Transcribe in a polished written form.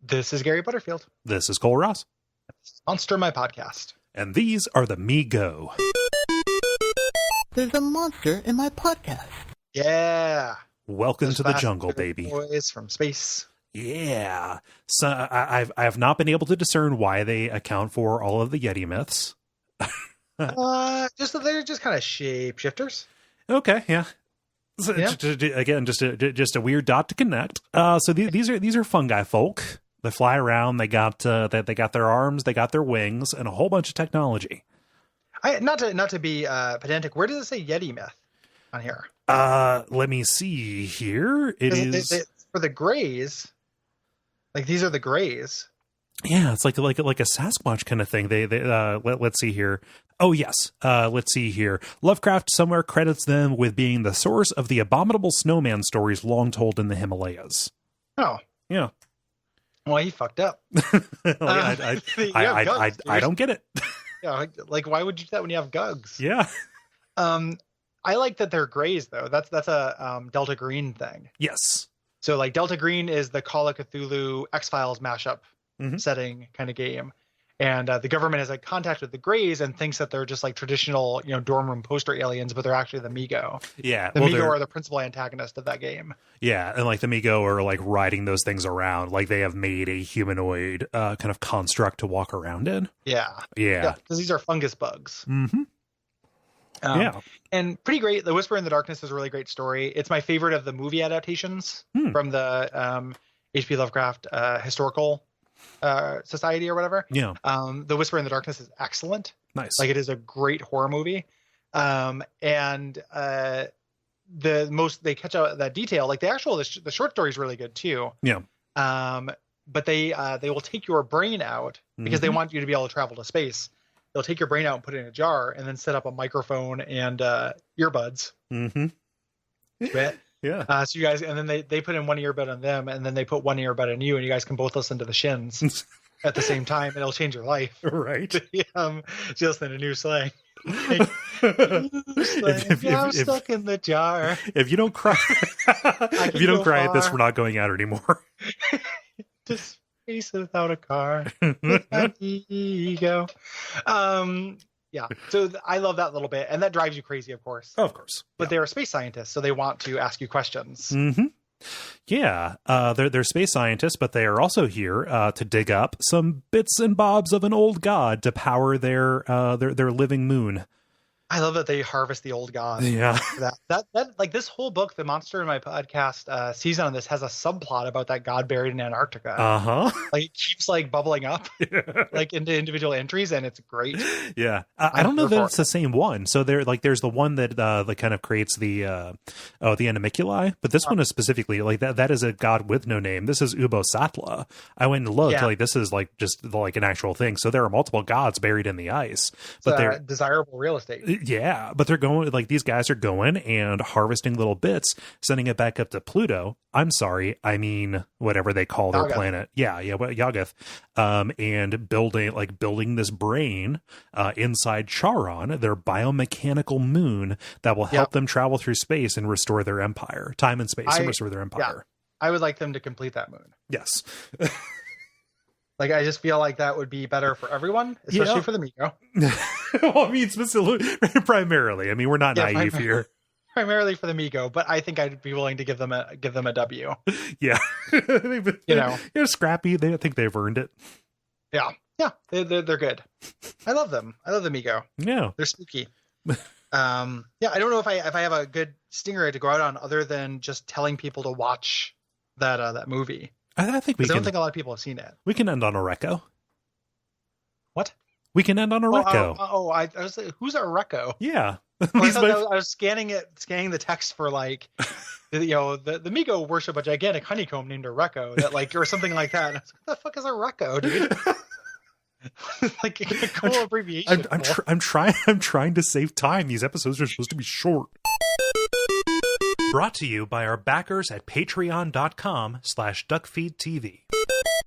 This is Gary Butterfield. This is Cole Ross. Monster My Podcast. And these are the Me Go. There's a monster in my podcast. Yeah. Welcome to the jungle, baby. Boys from space. Yeah. So I have not been able to discern why they account for all of the Yeti myths. Just that they're just kind of shapeshifters. Okay, yeah. So, Yeah. Again, just a weird dot to connect. So these are fungi folk. They fly around. They got their arms. They got their wings, and a whole bunch of technology. Not to be pedantic. Where does it say Yeti myth on here? Let me see here. It is for the Greys. Like these are the Greys. Yeah, it's like a Sasquatch kind of thing. Let's see here. Oh yes, let's see here. Lovecraft somewhere credits them with being the source of the abominable snowman stories long told in the Himalayas. Oh, yeah. Well, he fucked up. I don't get it. Yeah, like why would you do that when you have Gugs? Yeah. I like that they're Greys though. That's a Delta Green thing. Yes. So like Delta Green is the Call of Cthulhu X-Files mashup setting kind of game. And the government has like contact with the Greys and thinks that they're just like traditional, dorm room poster aliens, but they're actually the Migo. Yeah. The Migo are the principal antagonist of that game. Yeah. And like the Migo are like riding those things around. Like they have made a humanoid kind of construct to walk around in. Yeah. Yeah. Because these are fungus bugs. Mm-hmm. Yeah. And pretty great. The Whisper in the Darkness is a really great story. It's my favorite of the movie adaptations from the H.P. Lovecraft historical society or whatever. Yeah. The Whisper in the Darkness is excellent. Nice. Like it is a great horror movie. And they catch out that detail. Like the short story is really good too. Yeah. But they will take your brain out because they want you to be able to travel to space. They'll take your brain out and put it in a jar and then set up a microphone and earbuds. Mm-hmm. Right? Yeah. So you guys, and then they put in one earbud on them, and then they put one earbud on you, and you guys can both listen to the Shins at the same time, and it'll change your life. Right. Just in a new slang. I'm stuck in the jar. If you don't cry, if you don't cry at this, we're not going out anymore. Just space without a car. With my ego. Yeah, so I love that little bit, and that drives you crazy, of course. Oh, of course. But they're space scientists, so they want to ask you questions. Mm-hmm. Yeah, they're space scientists, but they are also here to dig up some bits and bobs of an old god to power their living moon. I love that they harvest the old god. Yeah. That like this whole book, the Monster in My Podcast season on this has a subplot about that god buried in Antarctica. Uh-huh. Like it keeps like bubbling up like into individual entries, and it's great. Yeah. I don't know that it's the same one. So there's the one that kind of creates the animalculae, but this one is specifically like that is a god with no name. This is Ubosatla. I went and looked, like this is like just like an actual thing. So there are multiple gods buried in the ice. But they're desirable real estate. Yeah, but they're going, like, these guys are going and harvesting little bits, sending it back up to Pluto. I'm sorry, I mean, whatever they call their planet. Yeah, Yagath. And building this brain inside Charon, their biomechanical moon that will help them travel through space and restore their empire. Time and space and restore their empire. Yeah, I would like them to complete that moon. Yes. Like, I just feel like that would be better for everyone, especially for the Migo. Well, I mean, primarily. I mean, we're not naive here. Primarily for the Migo, but I think I'd be willing to give them a W. Yeah. They're scrappy. They think they've earned it. Yeah. Yeah. They're good. I love them. I love the Migo. Yeah. They're spooky. I don't know if I have a good stinger to go out on other than just telling people to watch that movie. I think I don't think a lot of people have seen it. We can end on a reco. What? We can end on a reco. I was like, who's a reco? Yeah. I was scanning the text for like, the Migo worship a gigantic honeycomb named a reco that like, or something like that. And I was like, what the fuck is a reco, dude? Like a cool abbreviation. I'm trying to save time. These episodes are supposed to be short. Brought to you by our backers at patreon.com/Duckfeed.tv.